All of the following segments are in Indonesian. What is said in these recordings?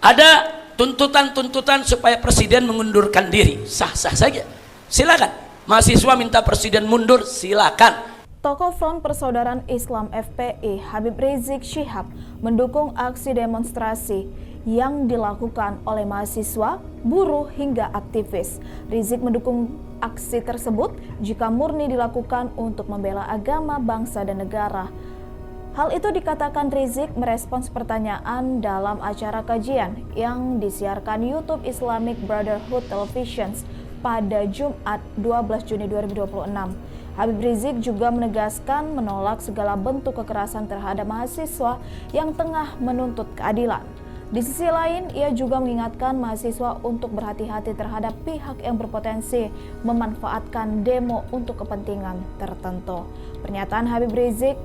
Ada tuntutan-tuntutan supaya presiden mengundurkan diri, sah-sah saja, silakan. Mahasiswa minta presiden mundur, silakan. Tokoh Front Persaudaraan Islam FPI Habib Rizik Syihab mendukung aksi demonstrasi yang dilakukan oleh mahasiswa, buruh hingga aktivis. Rizik mendukung aksi tersebut jika murni dilakukan untuk membela agama, bangsa dan negara. Hal itu dikatakan Rizik merespons pertanyaan dalam acara kajian yang disiarkan YouTube Islamic Brotherhood Televisions pada Jumat 12 Juni 2026. Habib Rizik juga menegaskan menolak segala bentuk kekerasan terhadap mahasiswa yang tengah menuntut keadilan. Di sisi lain, ia juga mengingatkan mahasiswa untuk berhati-hati terhadap pihak yang berpotensi memanfaatkan demo untuk kepentingan tertentu. Pernyataan Habib Rizik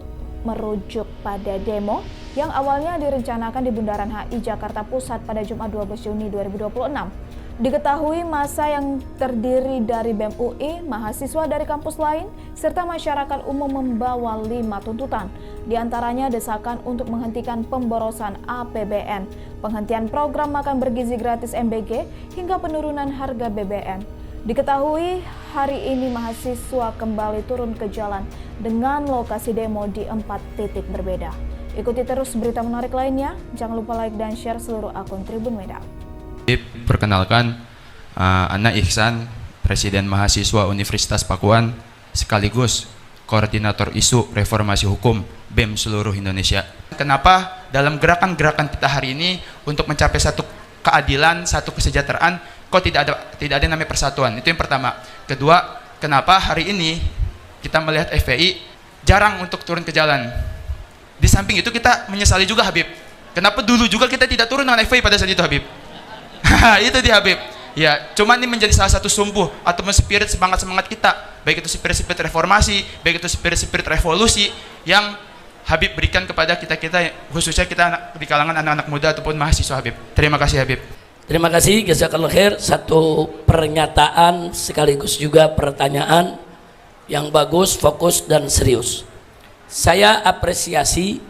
merujuk pada demo yang awalnya direncanakan di Bundaran HI Jakarta Pusat pada Jumat 12 Juni 2026. Diketahui massa yang terdiri dari BEM UI, mahasiswa dari kampus lain, serta masyarakat umum membawa 5 tuntutan. Di antaranya desakan untuk menghentikan pemborosan APBN, penghentian program makan bergizi gratis MBG, hingga penurunan harga BBM. Diketahui hari ini mahasiswa kembali turun ke jalan dengan lokasi demo di 4 titik berbeda. Ikuti terus berita menarik lainnya, jangan lupa like dan share seluruh akun Tribun Medan. Perkenalkan, Ana Ihsan, Presiden Mahasiswa Universitas Pakuan, sekaligus Koordinator Isu Reformasi Hukum BEM seluruh Indonesia. Kenapa dalam gerakan-gerakan kita hari ini untuk mencapai satu keadilan, satu kesejahteraan, kok tidak ada namanya persatuan? Itu yang pertama. Kedua, kenapa hari ini kita melihat FPI jarang untuk turun ke jalan? Di samping itu kita menyesali juga, Habib. Kenapa dulu juga kita tidak turun dengan FPI pada saat itu, Habib? Itu dia, Habib. Ya, cuman ini menjadi salah satu sumbu atau spirit semangat kita, baik itu spirit reformasi, baik itu spirit revolusi yang Habib berikan kepada kita khususnya kita di kalangan anak-anak muda ataupun mahasiswa, Habib. Terima kasih, Habib. Terima kasih, jazakallahu khair. Satu pernyataan sekaligus juga pertanyaan yang bagus, fokus dan serius. Saya apresiasi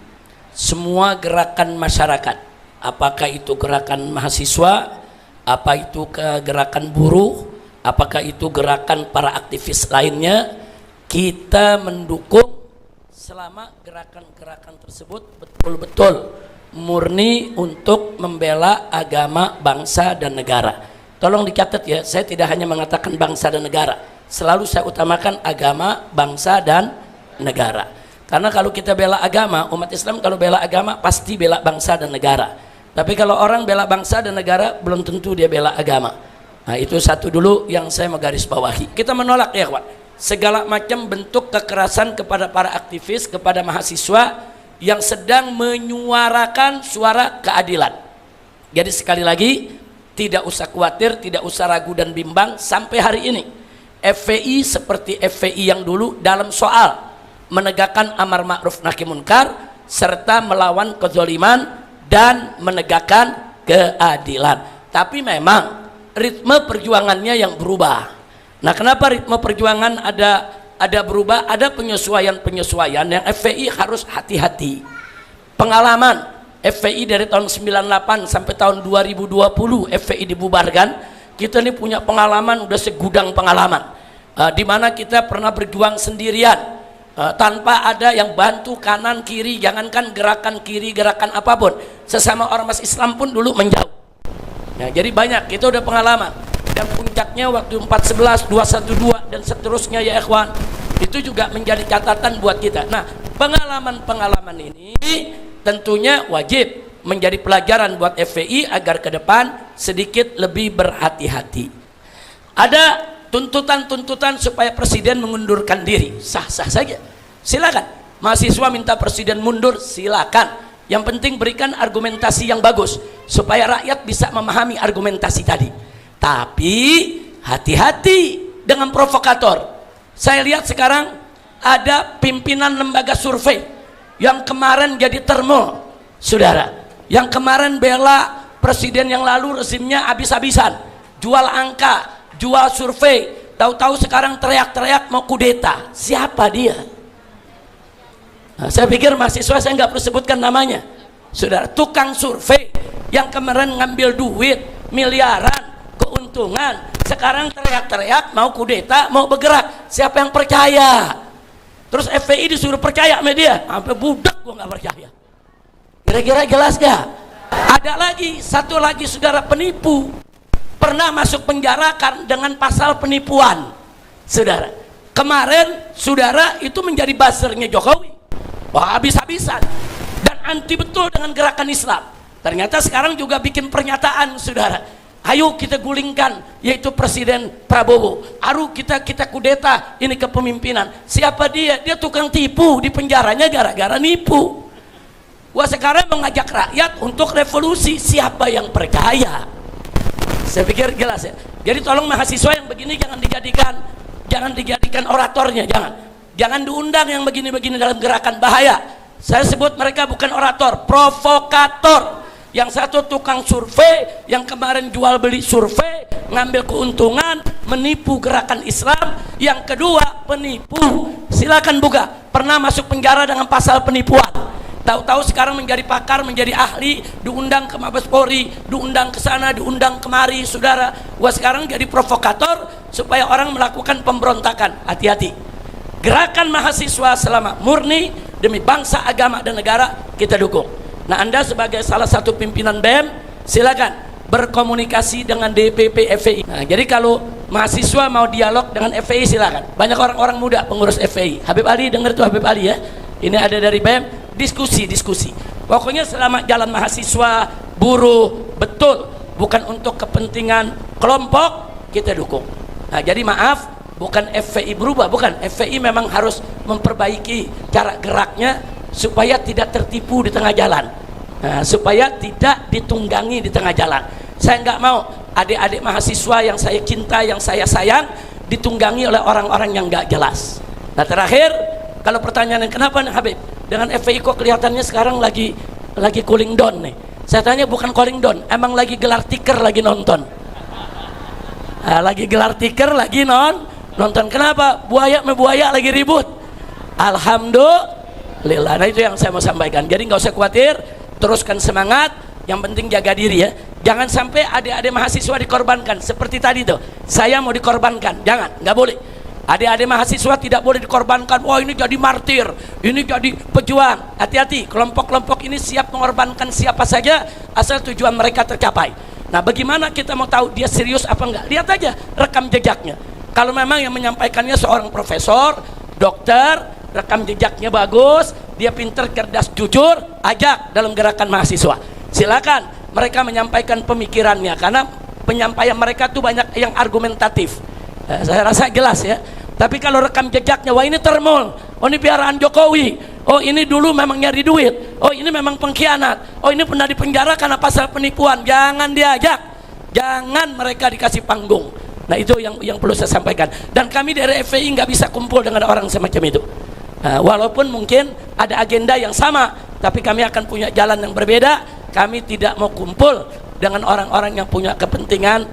semua gerakan masyarakat, apakah itu gerakan mahasiswa, apa itu gerakan buruh, apakah itu gerakan para aktivis lainnya, kita mendukung selama gerakan-gerakan tersebut betul-betul murni untuk membela agama, bangsa dan negara. Tolong dicatat ya, saya tidak hanya mengatakan bangsa dan negara, selalu saya utamakan agama, bangsa dan negara. Karena kalau kita bela agama, umat Islam kalau bela agama pasti bela bangsa dan negara. Tapi kalau orang bela bangsa dan negara, belum tentu dia bela agama. Nah, itu satu dulu yang saya mau garis bawahi. Kita menolak ya, kawan, segala macam bentuk kekerasan kepada para aktivis, kepada mahasiswa yang sedang menyuarakan suara keadilan. Jadi sekali lagi, tidak usah khawatir, tidak usah ragu dan bimbang. Sampai hari ini FPI seperti FPI yang dulu dalam soal menegakkan amar ma'ruf nahi munkar serta melawan kezaliman dan menegakkan keadilan. Tapi memang ritme perjuangannya yang berubah. Nah, kenapa ritme perjuangan ada berubah? Ada penyesuaian yang FPI harus hati-hati. Pengalaman FPI dari tahun 98 sampai tahun 2020 FPI dibubarkan, kita ini punya pengalaman, udah segudang pengalaman, di mana kita pernah berjuang sendirian, tanpa ada yang bantu kanan kiri, jangankan gerakan kiri, gerakan apapun, sesama ormas Islam pun dulu menjauh. Ya, jadi banyak, kita udah pengalaman. Dan puncaknya waktu 411, 212 dan seterusnya ya ikhwan, itu juga menjadi catatan buat kita. Nah, pengalaman-pengalaman ini tentunya wajib menjadi pelajaran buat FPI agar ke depan sedikit lebih berhati-hati. Ada tuntutan-tuntutan supaya presiden mengundurkan diri, sah-sah saja, silakan. Mahasiswa minta presiden mundur, silakan. Yang penting berikan argumentasi yang bagus supaya rakyat bisa memahami argumentasi tadi. Tapi hati-hati dengan provokator. Saya lihat sekarang ada pimpinan lembaga survei yang kemarin jadi termo, saudara, yang kemarin bela presiden yang lalu rezimnya habis-habisan, jual angka, jual survei, tahu-tahu sekarang teriak-teriak mau kudeta. Siapa dia? Nah, saya pikir mahasiswa saya nggak perlu sebutkan namanya, saudara. Tukang survei yang kemarin ngambil duit miliaran keuntungan, sekarang teriak-teriak mau kudeta, mau bergerak. Siapa yang percaya? Terus FPI disuruh percaya sama dia, sampai budak gua nggak percaya. Kira-kira jelas gak? Ada lagi, satu lagi saudara penipu, pernah masuk penjara dengan pasal penipuan. Saudara, kemarin saudara itu menjadi buzzernya Jokowi, wah habis-habisan dan anti betul dengan gerakan Islam. Ternyata sekarang juga bikin pernyataan, saudara, ayo kita gulingkan, yaitu Presiden Prabowo. Ayo kita kudeta ini kepemimpinan. Siapa dia? Dia tukang tipu, di penjaranya gara-gara nipu. Gua sekarang mengajak rakyat untuk revolusi. Siapa yang percaya? Saya pikir jelas ya. Jadi tolong mahasiswa yang begini jangan dijadikan oratornya, jangan diundang yang begini-begini dalam gerakan, bahaya. Saya sebut mereka bukan orator, provokator. Yang satu tukang survei, yang kemarin jual beli survei, ngambil keuntungan, menipu gerakan Islam. Yang kedua penipu, silakan buka, pernah masuk penjara dengan pasal penipuan. Tahu-tahu sekarang menjadi pakar, menjadi ahli, diundang ke Mabes Polri, diundang ke sana, diundang kemari, saudara. Wah, sekarang jadi provokator supaya orang melakukan pemberontakan. Hati-hati. Gerakan mahasiswa selama murni demi bangsa, agama, dan negara, kita dukung. Nah, Anda sebagai salah satu pimpinan BEM, silakan berkomunikasi dengan DPP FPI. Nah, jadi kalau mahasiswa mau dialog dengan FPI, silakan. Banyak orang-orang muda pengurus FPI. Habib Ali, dengar tuh Habib Ali ya. Ini ada dari BEM. Diskusi. Pokoknya selama jalan mahasiswa, buruh, betul, bukan untuk kepentingan kelompok, kita dukung. Nah, jadi maaf, bukan FPI berubah, bukan. FPI memang harus memperbaiki cara geraknya supaya tidak tertipu di tengah jalan. Nah, supaya tidak ditunggangi di tengah jalan. Saya nggak mau adik-adik mahasiswa yang saya cinta, yang saya sayang, ditunggangi oleh orang-orang yang nggak jelas. Nah, terakhir, kalau pertanyaannya kenapa nih Habib? Dengan FPI kok kelihatannya sekarang lagi cooling down nih. Saya tanya, bukan cooling down, emang lagi gelar tikar, lagi nonton. Nah, lagi gelar tikar, lagi nonton. Kenapa? Buaya sama buaya lagi ribut. Alhamdulillah. Nah, itu yang saya mau sampaikan. Jadi nggak usah khawatir, teruskan semangat. Yang penting jaga diri ya. Jangan sampai adik-adik mahasiswa dikorbankan. Seperti tadi tuh, saya mau dikorbankan. Jangan, nggak boleh. Adik-adik mahasiswa tidak boleh dikorbankan. Wah, ini jadi martir, ini jadi pejuang. Hati-hati, kelompok-kelompok ini siap mengorbankan siapa saja asal tujuan mereka tercapai. Nah, bagaimana kita mau tahu dia serius apa enggak? Lihat aja rekam jejaknya. Kalau memang yang menyampaikannya seorang profesor, dokter, rekam jejaknya bagus, dia pinter, cerdas, jujur, ajak dalam gerakan mahasiswa. Silakan mereka menyampaikan pemikirannya, karena penyampaian mereka tuh banyak yang argumentatif. Saya rasa jelas ya. Tapi kalau rekam jejaknya, wah ini termul, oh ini piaraan Jokowi, oh ini dulu memang nyari duit, oh ini memang pengkhianat, oh ini pernah dipenjara karena pasal penipuan, jangan diajak, jangan mereka dikasih panggung. Nah, itu yang perlu saya sampaikan. Dan kami dari FPI nggak bisa kumpul dengan orang semacam itu. Walaupun mungkin ada agenda yang sama, tapi kami akan punya jalan yang berbeda. Kami tidak mau kumpul dengan orang-orang yang punya kepentingan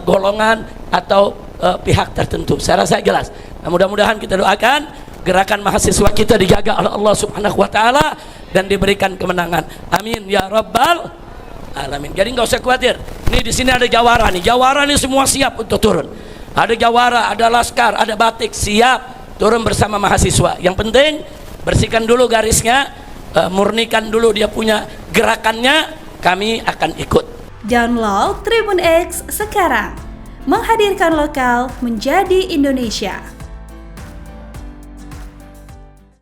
golongan atau pihak tertentu. Saya rasa jelas. Nah, mudah-mudahan kita doakan gerakan mahasiswa kita dijaga oleh Allah Subhanahu wa taala dan diberikan kemenangan. Amin ya rabbal alamin. Jadi nggak usah khawatir. Nih di sini ada jawara nih. Jawara nih semua siap untuk turun. Ada jawara, ada laskar, ada batik, siap turun bersama mahasiswa. Yang penting bersihkan dulu garisnya, murnikan dulu dia punya gerakannya, kami akan ikut. Download Tribun X sekarang. Menghadirkan lokal menjadi Indonesia.